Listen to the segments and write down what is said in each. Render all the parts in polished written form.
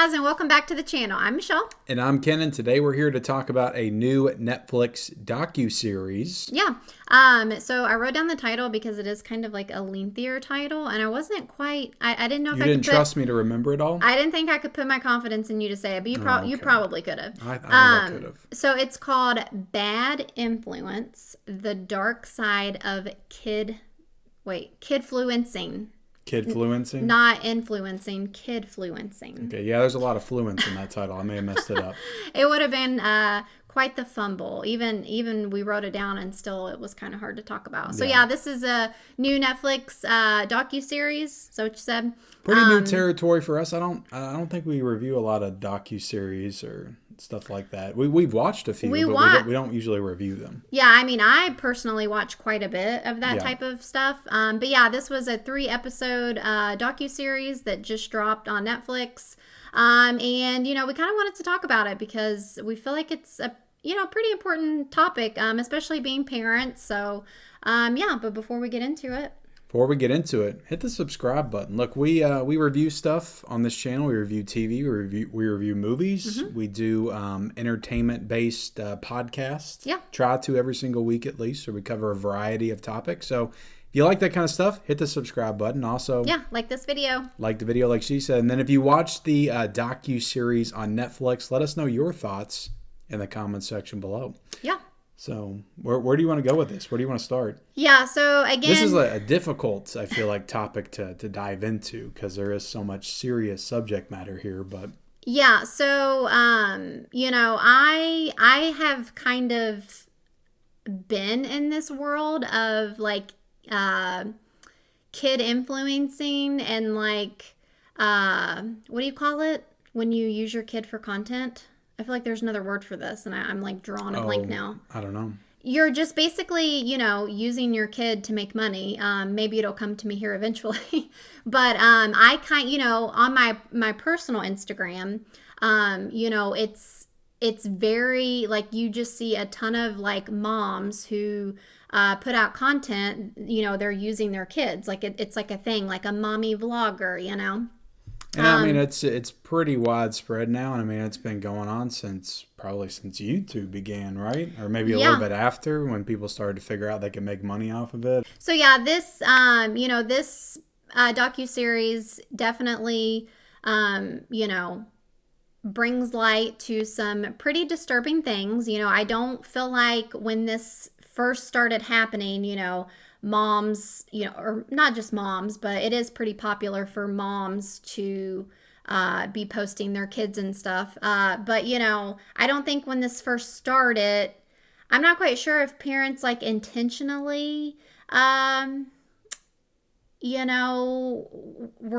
guys, and welcome back to the channel. I'm Michelle. And I'm Ken, and today we're here to talk about a new Netflix docuseries. Yeah. So I wrote down the title because it is kind of like a lengthier title, and I wasn't quite, I didn't know if You I didn't could trust me to remember it all? I didn't think I could put my confidence in you to say it, but you Okay. probably could have. I think I could have. So it's called Bad Influence, The Dark Side of Kidfluencing. Kidfluencing? Not influencing, kidfluencing. Okay, yeah, there's a lot of fluence in that title. I may have messed it up. It would have been quite the fumble. Even we wrote it down and still it was kind of hard to talk about. So yeah, this is a new Netflix docuseries. So what you said? Pretty new territory for us. I don't think we review a lot of docuseries or stuff like that. We've watched a few, but we don't usually review them. Yeah, I mean, I personally watch quite a bit of that type of stuff. But yeah, this was a 3-episode docuseries that just dropped on Netflix. And, we kind of wanted to talk about it because we feel like it's a, pretty important topic, especially being parents. So, but before we get into it, hit the subscribe button. Look, we review stuff on this channel. We review TV. We review movies. Mm-hmm. We do entertainment-based podcasts. Yeah. Try to every single week at least, so we cover a variety of topics. So if you like that kind of stuff, hit the subscribe button. Also, like this video. Like the video, like she said. And then if you watch the docuseries on Netflix, let us know your thoughts in the comments section below. Yeah. So where do you want to go with this? Where do you want to start? Yeah, so again... This is a difficult, I feel like, topic to dive into because there is so much serious subject matter here, but... Yeah, so, I have kind of been in this world of, like, kid influencing and, like, what do you call it? When you use your kid for content? I feel like there's another word for this, and I'm like drawing a blank now. I don't know. You're just basically, using your kid to make money. Maybe it'll come to me here eventually. But on my personal Instagram, it's very, like, you just see a ton of, like, moms who put out content, they're using their kids. Like, it's like a thing, like a mommy vlogger, And I mean, it's pretty widespread now, and I mean, it's been going on since YouTube began, right? Or maybe a little bit after, when people started to figure out they could make money off of it. So yeah, this this docuseries definitely brings light to some pretty disturbing things. I don't feel like when this first started happening, moms, or not just moms, but it is pretty popular for moms to be posting their kids and stuff. But, I don't think when this first started, I'm not quite sure if parents, like, intentionally, were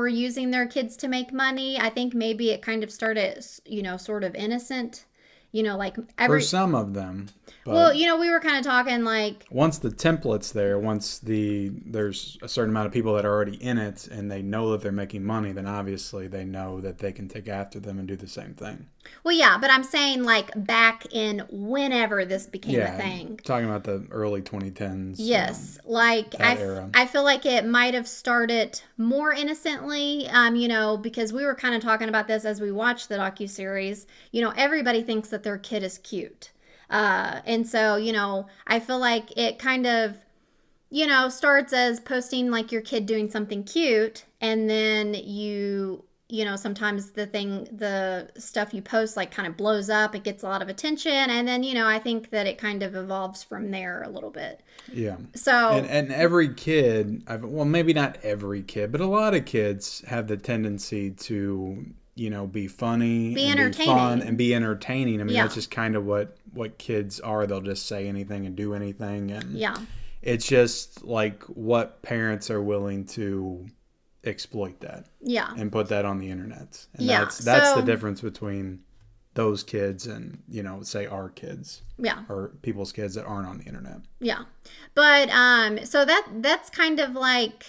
using their kids to make money. I think maybe it kind of started, sort of innocent. For some of them. But well, we were kind of talking like... Once the template's there, there's a certain amount of people that are already in it and they know that they're making money, then obviously they know that they can take after them and do the same thing. Well, yeah, but I'm saying like back in whenever this became a thing. Talking about the early 2010s. Yes. I feel like it might have started more innocently, because we were kind of talking about this as we watched the docuseries. Everybody thinks that their kid is cute. And so, I feel like it kind of, starts as posting like your kid doing something cute. And then sometimes the stuff you post like kind of blows up. It gets a lot of attention. And then, I think that it kind of evolves from there a little bit. Yeah. So. And every kid, maybe not every kid, but a lot of kids have the tendency to, be funny, be entertaining, be fun, and be entertaining. I mean, that's just kind of what kids are. They'll just say anything and do anything, and it's just like what parents are willing to exploit that, and put that on the internet. And that's the difference between those kids and say our kids, or people's kids that aren't on the internet. Yeah, but so that's kind of like.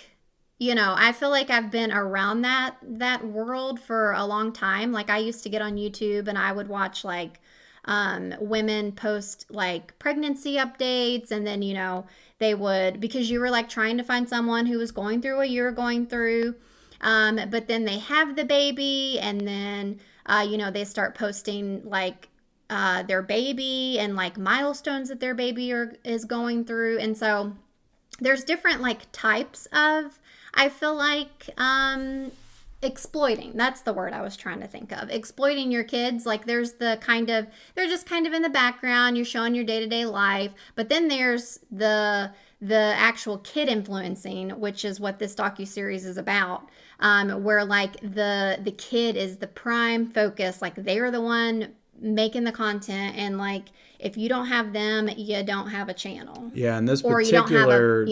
I feel like I've been around that world for a long time. Like I used to get on YouTube and I would watch like women post like pregnancy updates, and then they would, because you were like trying to find someone who was going through what you were going through, but then they have the baby, and then They start posting like their baby and like milestones that their baby is going through. And so there's different like types of, I feel like, exploiting. That's the word I was trying to think of. Exploiting your kids. Like there's the kind of, they're just kind of in the background. You're showing your day-to-day life. But then there's the actual kid influencing, which is what this docuseries is about, where like the kid is the prime focus. Like they're the one making the content, and like if you don't have them, you don't have a channel. Yeah, and this particular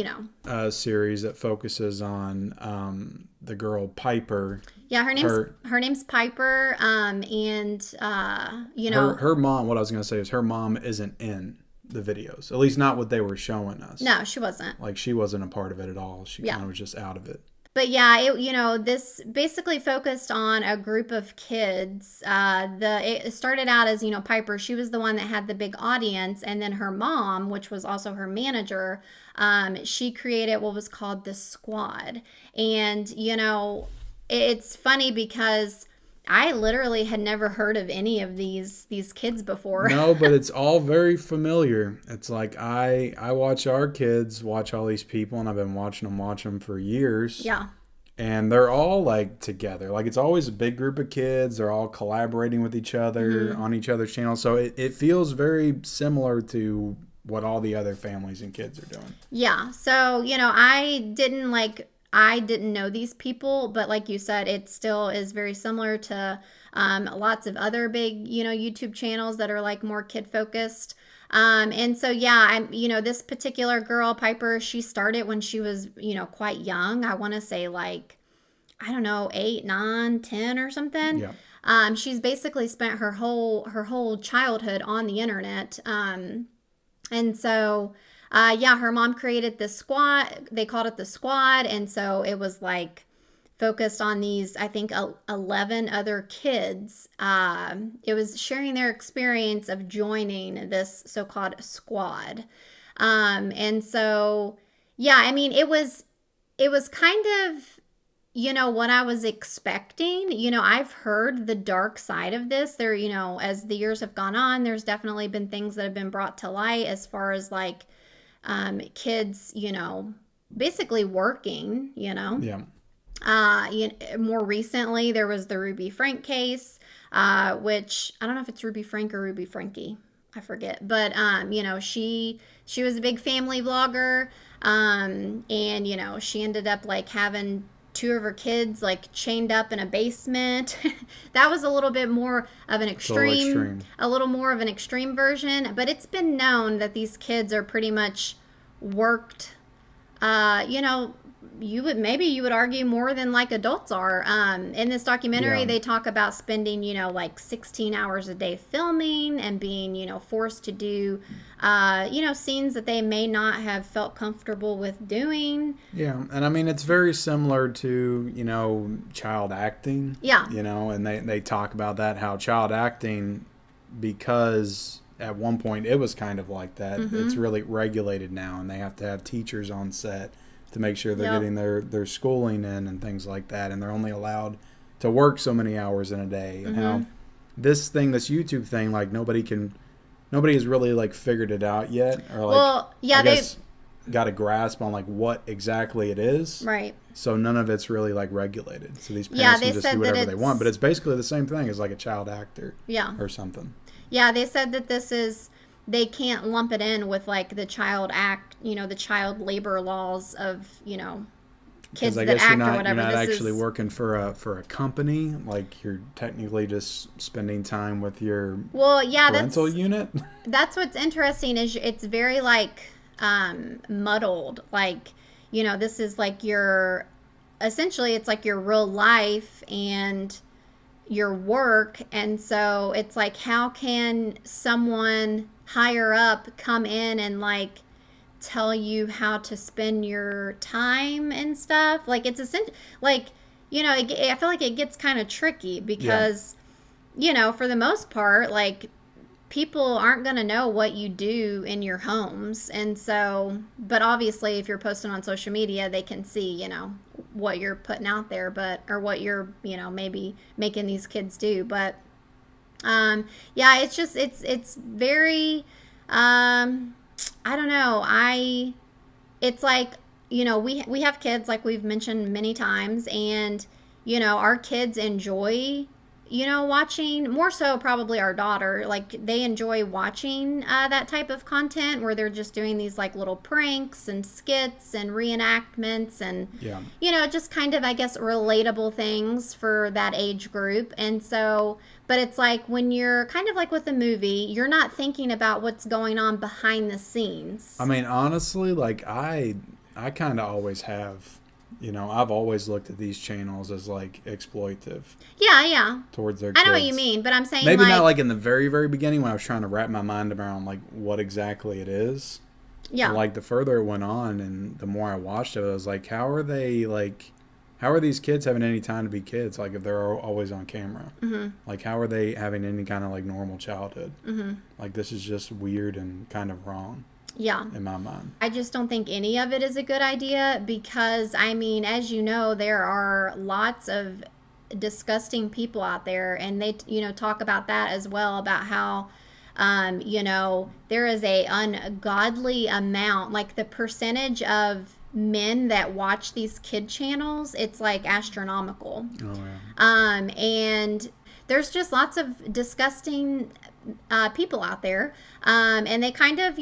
series that focuses on the girl Piper. Yeah, her name's Piper, and her mom. What I was going to say is her mom isn't in the videos, at least not what they were showing us. No, she wasn't. Like she wasn't a part of it at all. She kind of was just out of it. But yeah, this basically focused on a group of kids. It started out as, Piper, she was the one that had the big audience. And then her mom, which was also her manager, she created what was called the Squad. And, it's funny because I literally had never heard of any of these kids before. No, but it's all very familiar. It's like I watch our kids watch all these people, and I've been watch them for years. Yeah. And they're all like together. Like it's always a big group of kids. They're all collaborating with each other on each other's channels. So it feels very similar to what all the other families and kids are doing. Yeah. So, I didn't know these people, but like you said, it still is very similar to lots of other big, YouTube channels that are like more kid focused. And so, yeah, this particular girl, Piper, she started when she was, quite young. I want to say like, I don't know, 8, 9, 10 or something. Yeah. She's basically spent her whole childhood on the internet. And so, her mom created this squad. They called it the Squad. And so it was like focused on these, I think, 11 other kids. It was sharing their experience of joining this so-called squad. And so, yeah, it was kind of, what I was expecting. I've heard the dark side of this. There, as the years have gone on, there's definitely been things that have been brought to light as far as like kids, basically working, Yeah. More recently, there was the Ruby Frank case, which I don't know if it's Ruby Frank or Ruby Frankie. I forget. But, she was a big family vlogger. And, she ended up like having 2 of her kids like chained up in a basement. That was a little bit more of an extreme, a little more of an extreme version. But it's been known that these kids are pretty much worked, you would argue more than like adults are. In this documentary, they talk about spending, like 16 hours a day filming and being, forced to do, scenes that they may not have felt comfortable with doing. Yeah. And it's very similar to, child acting. Yeah. And they talk about that, how child acting, because at one point it was kind of like that. It's really regulated now, and they have to have teachers on set to make sure they're getting their schooling in and things like that, and they're only allowed to work so many hours in a day. And how this YouTube thing, like nobody has really like figured it out yet, or like got a grasp on like what exactly it is. Right. So none of it's really like regulated. So these parents can just do whatever they want, but it's basically the same thing as like a child actor. Yeah. Or something. Yeah, they said that they can't lump it in with like the child act, the child labor laws of, kids that act or whatever. You're not actually working for a company. Like you're technically just spending time with your parental unit. That's what's interesting is it's very like muddled. Like, this is like essentially it's like your real life and your work. And so it's like, how can someone higher up come in and like tell you how to spend your time and stuff? Like it's essentially like, I feel like it gets kind of tricky because, for the most part, like people aren't going to know what you do in your homes. And so, but obviously if you're posting on social media, they can see, what you're putting out there, or what you're, maybe making these kids do. But yeah, it's just it's very I don't know. It's like, we have kids, like we've mentioned many times, and our kids enjoy watching, more so probably our daughter, like they enjoy watching that type of content where they're just doing these like little pranks and skits and reenactments and just kind of, I guess, relatable things for that age group. And so, but it's like when you're kind of like with a movie, you're not thinking about what's going on behind the scenes. I mean, honestly, like I kind of always have. I've always looked at these channels as like exploitive. Yeah. Towards their kids. I know what you mean, but I'm saying maybe not like in the very, very beginning when I was trying to wrap my mind around like what exactly it is. Yeah. But, like the further it went on and the more I watched it, I was like, how are these kids having any time to be kids? Like if they're always on camera. Mm-hmm. Like how are they having any kind of like normal childhood? Mm-hmm. Like this is just weird and kind of wrong. Yeah. In my mind. I just don't think any of it is a good idea because, I mean, as you know, there are lots of disgusting people out there, and they, talk about that as well, about how, there is a ungodly amount, like the percentage of men that watch these kid channels, it's like astronomical. Oh, yeah. And there's just lots of disgusting people out there, and they kind of,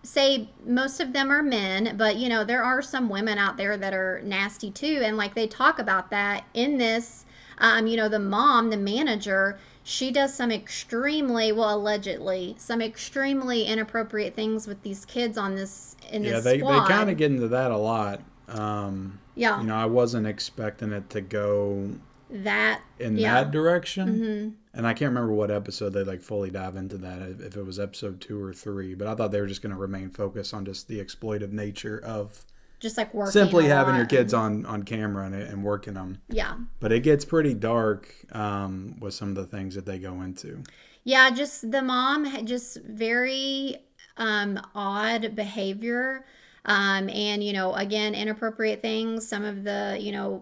say most of them are men, but there are some women out there that are nasty too, and like they talk about that in this. The mom, the manager, she does some allegedly some extremely inappropriate things with these kids in this squad. They kind of get into that a lot. I wasn't expecting it to go that direction. Mm-hmm. And I can't remember what episode they like fully dive into that, if it was episode 2 or 3. But I thought they were just going to remain focused on just the exploitive nature of just like working simply having your kids on camera and working them. Yeah. But it gets pretty dark with some of the things that they go into. Yeah, just the mom had just very odd behavior, and again, inappropriate things. Some of the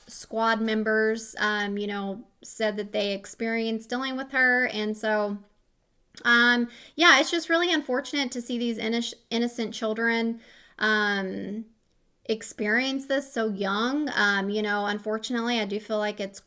squad members, said that they experienced dealing with her. And so, it's just really unfortunate to see these innocent children experience this so young. Unfortunately, I do feel like it's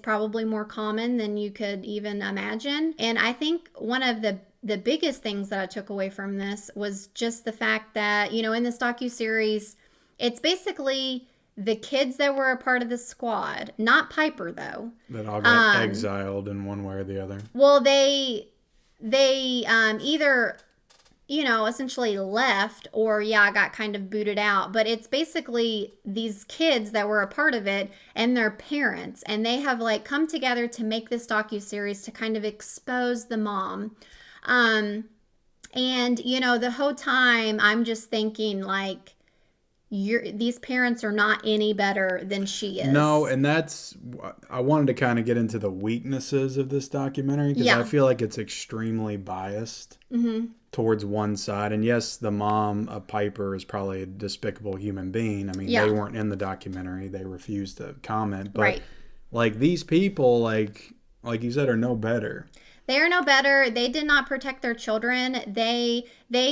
probably more common than you could even imagine. And I think one of the biggest things that I took away from this was just the fact that, in this docuseries, it's basically the kids that were a part of the squad, not Piper though. That all got exiled in one way or the other. Well, they either, essentially left or got kind of booted out. But it's basically these kids that were a part of it and their parents, and they have like come together to make this docuseries to kind of expose the mom. And the whole time I'm just thinking like, these parents are not any better than she is. No, and I wanted to kind of get into the weaknesses of this documentary because I feel like it's extremely biased towards one side. And yes, the mom of Piper is probably a despicable human being. I mean, they weren't in the documentary. They refused to comment. But like these people, like you said, are no better. They are no better. They did not protect their children. They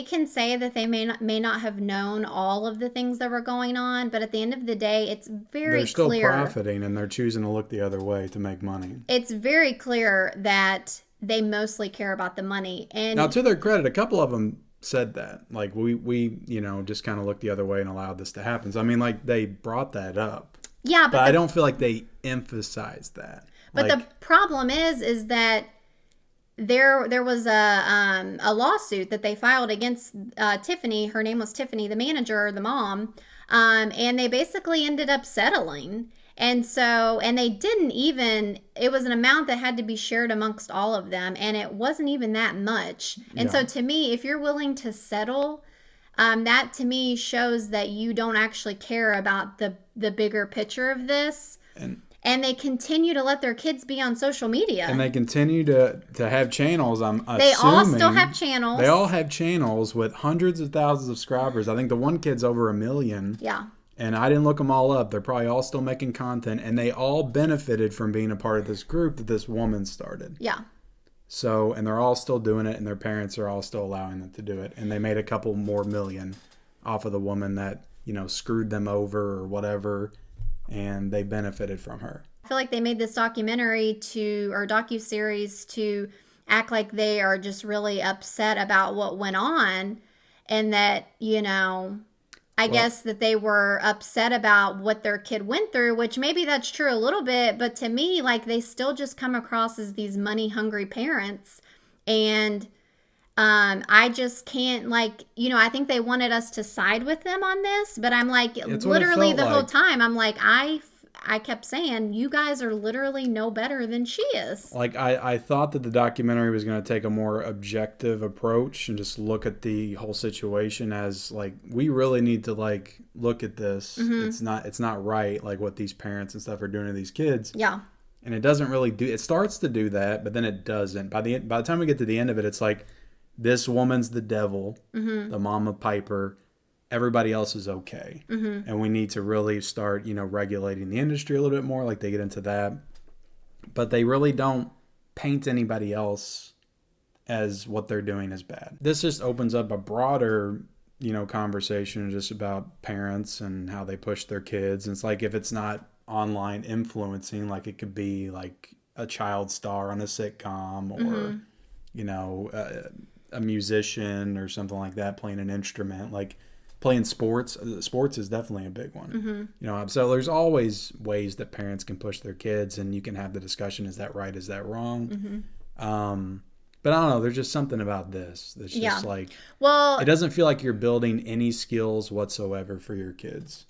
can say that they may not have known all of the things that were going on, but at the end of the day, it's very clear. They're still profiting, and they're choosing to look the other way to make money. It's very clear that they mostly care about the money. And now, to their credit, a couple of them said that. Like, we just kind of looked the other way and allowed this to happen. So, I mean, like, they brought that up. Yeah, but I don't feel like they emphasized that. But the problem is that there was a lawsuit that they filed against Tiffany. Her name was Tiffany, the manager, the mom, and they basically ended up settling. And they didn't even, it was an amount that had to be shared amongst all of them, and it wasn't even that much. And so to me, if you're willing to settle, that to me shows that you don't actually care about the bigger picture of this. And they continue to let their kids be on social media. And they continue to have channels. I'm assuming. They all still have channels. They all have channels with hundreds of thousands of subscribers. I think the one kid's over 1 million. Yeah. And I didn't look them all up. They're probably all still making content. And they all benefited from being a part of this group that this woman started. Yeah. So, and they're all still doing it. And their parents are all still allowing them to do it. And they made a couple more million off of the woman that, screwed them over or whatever. And they benefited from her. I feel like they made this documentary or docuseries to act like they are just really upset about what went on, and that, I guess that they were upset about what their kid went through, which maybe that's true a little bit, but to me, like, they still just come across as these money-hungry parents, and I just can't, I think they wanted us to side with them on this, but I'm like, literally the whole time, I'm like, I kept saying, you guys are literally no better than she is. Like, I thought that the documentary was going to take a more objective approach and just look at the whole situation as, like, we really need to, look at this. Mm-hmm. It's not right, what these parents and stuff are doing to these kids. Yeah. And it doesn't really it starts to do that, but then it doesn't. By the time we get to the end of it, it's like, this woman's the devil, the mom of Piper. Everybody else is okay. Mm-hmm. And we need to really start, regulating the industry a little bit more, like they get into that. But they really don't paint anybody else as what they're doing as bad. This just opens up a broader, conversation just about parents and how they push their kids. And it's like, if it's not online influencing, like it could be like a child star on a sitcom or, a musician or something like that playing an instrument, like playing sports. Sports is definitely a big one. Mm-hmm. So there's always ways that parents can push their kids, and you can have the discussion, is that right, is that wrong? Mm-hmm. But I don't know, there's just something about this that's just it doesn't feel like you're building any skills whatsoever for your kids.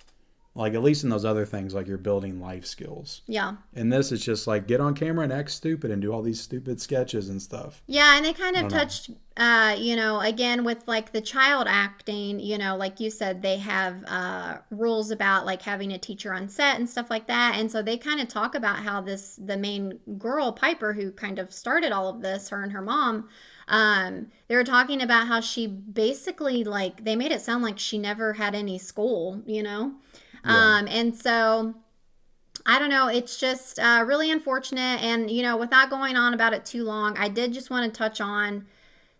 Like, at least in those other things, like, you're building life skills. Yeah. And this is just like, get on camera and act stupid and do all these stupid sketches and stuff. Yeah, and they kind of touched, again, with, the child acting, like you said, they have rules about, having a teacher on set and stuff like that. And so they kind of talk about how the main girl, Piper, who kind of started all of this, her and her mom, they were talking about how she basically, they made it sound like she never had any school, Yeah. And so, I don't know, it's just really unfortunate. And, without going on about it too long, I did just want to touch on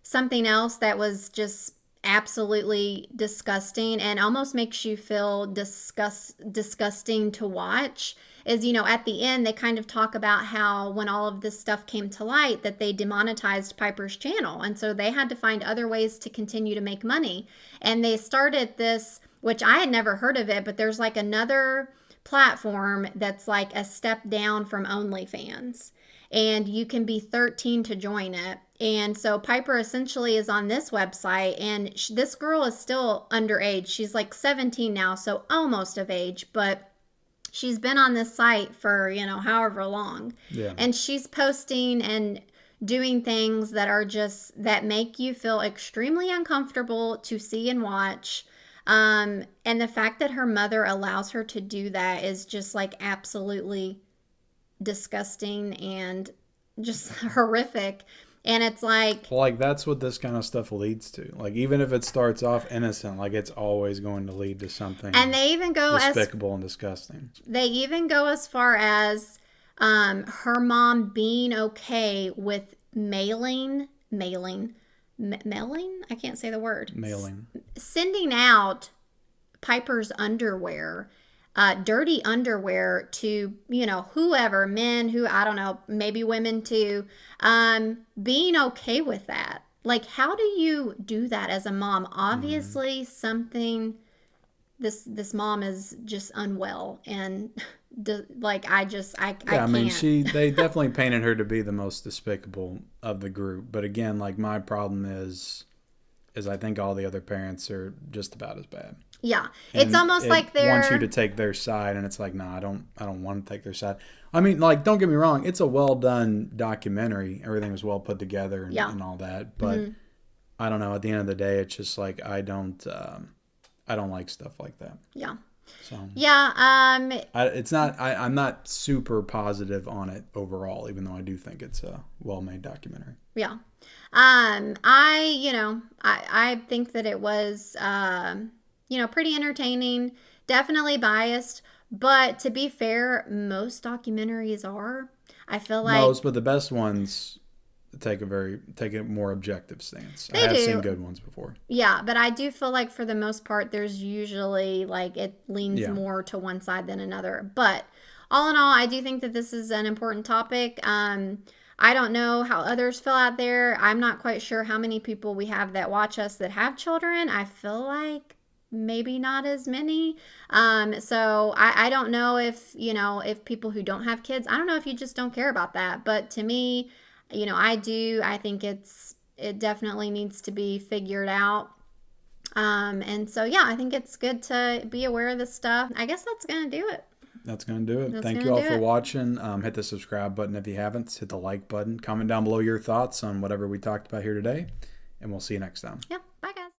something else that was just absolutely disgusting and almost makes you feel disgusting to watch. Is, at the end, they kind of talk about how when all of this stuff came to light, that they demonetized Piper's channel. And so they had to find other ways to continue to make money. And they started this, which I had never heard of it, but there's another platform that's a step down from OnlyFans. And you can be 13 to join it. And so Piper essentially is on this website, and this girl is still underage. She's 17 now, so almost of age, but she's been on this site for, however long. Yeah. And she's posting and doing things that make you feel extremely uncomfortable to see and watch. And the fact that her mother allows her to do that is just absolutely disgusting and just horrific. And it's that's what this kind of stuff leads to. Even if it starts off innocent, it's always going to lead to something. And they even go despicable and disgusting. They even go as far as her mom being okay with mailing. I can't say the word. Sending out Piper's underwear, dirty underwear to, whoever, men, who, I don't know, maybe women too, being okay with that. How do you do that as a mom? Obviously this mom is just unwell, and I can't. They definitely painted her to be the most despicable of the group. But again, my problem is I think all the other parents are just about as bad. Yeah, and it's almost like they want you to take their side, and it's I don't want to take their side. Don't get me wrong, it's a well done documentary. Everything was well put together and all that. But I don't know. At the end of the day, it's just I don't like stuff like that. Yeah. So yeah, I'm not super positive on it overall, even though I do think it's a well-made documentary. Yeah. I think that it was, pretty entertaining, definitely biased, but to be fair, most documentaries are. I feel like but the best ones take a more objective stance. I they have do. seen good ones before. Yeah, but I do feel like for the most part, there's usually like it leans more to one side than another. But all in all, I do think that this is an important topic. I don't know how others feel out there. I'm not quite sure how many people we have that watch us that have children. I feel like maybe not as many. So I don't know if people who don't have kids, I don't know if you just don't care about that. But to me, I do. I think it definitely needs to be figured out. And so, yeah, I think it's good to be aware of this stuff. I guess that's going to do it. That's going to do it. Thank you all for watching. Hit the subscribe button if you haven't. Hit the like button. Comment down below your thoughts on whatever we talked about here today. And we'll see you next time. Yeah. Bye, guys.